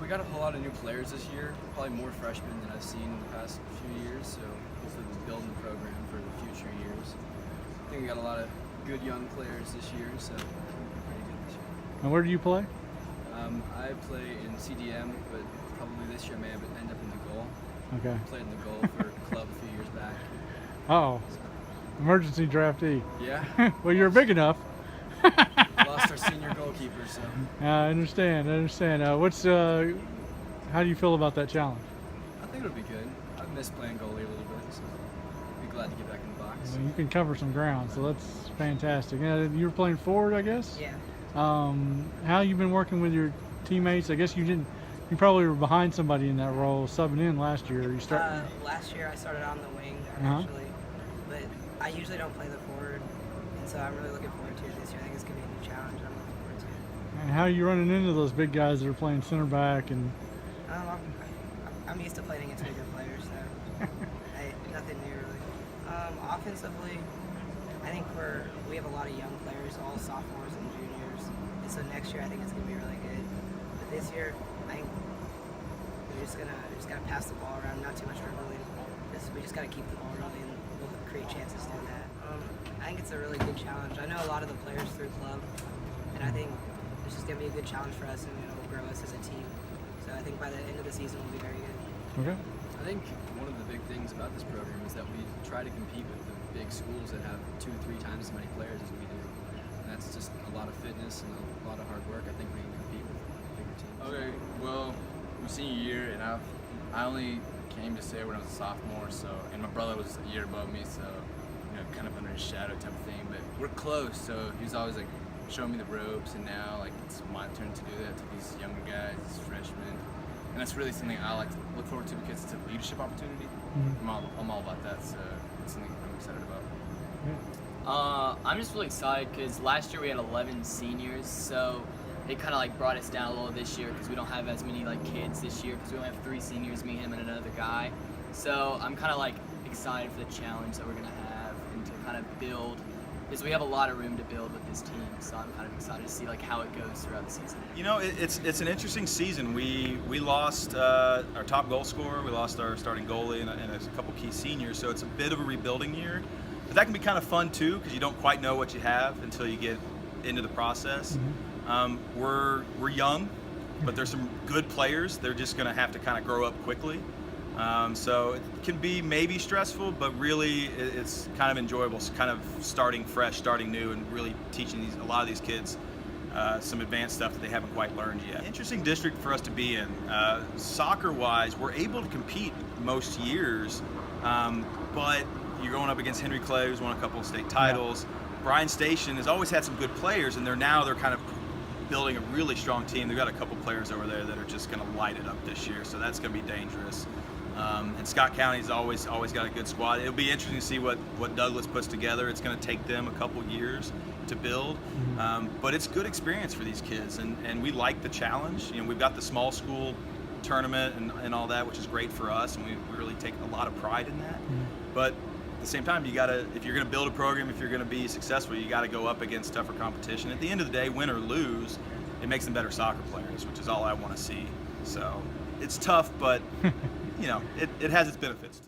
we got a whole lot of new players this year, probably more freshmen than I've seen in the past few years, so hopefully we're building the program for the future years. I think we got a lot of good young players this year, so we're pretty good this year. And where do you play? I play in CDM, but probably this year I may end up in the goal. Okay. I played in the goal for a club a few years back. Oh, emergency draftee. Yeah. Well, you're big enough. Lost our senior goalkeeper, so. I understand. How do you feel about that challenge? I think it'll be good. I've missed playing goalie a little bit, so I'll be glad to get back in the box. Well, you can cover some ground, so that's fantastic. You were playing forward, I guess? Yeah. How you been working with your teammates? I guess you probably were behind somebody in that role, subbing in last year. Last year I started on the wing, actually, but I usually don't play the forward, and so I'm really looking forward to it this year. I think it's going to be a new challenge I'm looking forward to. And how are you running into those big guys that are playing center back? And I'm used to playing against bigger players, so nothing new really. Offensively, I think we have a lot of young players, all sophomores and juniors, and so next year I think it's going to be really good. But this year, I think we're just gonna pass the ball around, not too much dribbling. We just gotta keep the ball running, and we'll create chances doing that. I think it's a really good challenge. I know a lot of the players through club, and I think this is gonna be a good challenge for us, and it'll grow us as a team. So I think by the end of the season we'll be very good. Okay. I think one of the big things about this program is that we try to compete with the big schools that have 2-3 times as many players as we do. And that's just a lot of fitness and a lot of hard work. I think we can compete with bigger teams. Okay, well, my senior year, and I only came to Sayre when I was a sophomore, and my brother was a year above me, so kind of under his shadow type of thing. But we're close, so he was always like showing me the ropes, and now like it's my turn to do that to these younger guys, these freshmen, and that's really something I like to look forward to because it's a leadership opportunity. I'm all about that, so it's something I'm excited about. I'm just really excited because last year we had 11 seniors, so it kind of like brought us down a little this year because we don't have as many like kids this year because we only have 3 seniors, me, him, and another guy. So I'm kind of like excited for the challenge that we're gonna have and to kind of build, because we have a lot of room to build with this team. So I'm kind of excited to see like how it goes throughout the season. It's an interesting season. We lost our top goal scorer, we lost our starting goalie, and a couple key seniors. So it's a bit of a rebuilding year, but that can be kind of fun too because you don't quite know what you have until you get into the process. We're young, but there's some good players. They're just going to have to kind of grow up quickly. So it can be maybe stressful, but really it's kind of enjoyable. It's kind of starting fresh, starting new, and really teaching a lot of these kids some advanced stuff that they haven't quite learned yet. Interesting district for us to be in. Soccer-wise, we're able to compete most years, but you're going up against Henry Clay, who's won a couple of state titles. Bryan Station has always had some good players, and they're kind of building a really strong team. They've got a couple players over there that are just going to light it up this year, so that's going to be dangerous. And Scott County's always got a good squad. It'll be interesting to see what Douglas puts together. It's going to take them a couple years to build, but it's good experience for these kids, and we like the challenge. We've got the small school tournament and all that, which is great for us, and we really take a lot of pride in that. But at the same time, if you're going to build a program, if you're going to be successful, you got to go up against tougher competition. At the end of the day, win or lose, it makes them better soccer players, which is all I want to see. So it's tough, but it has its benefits.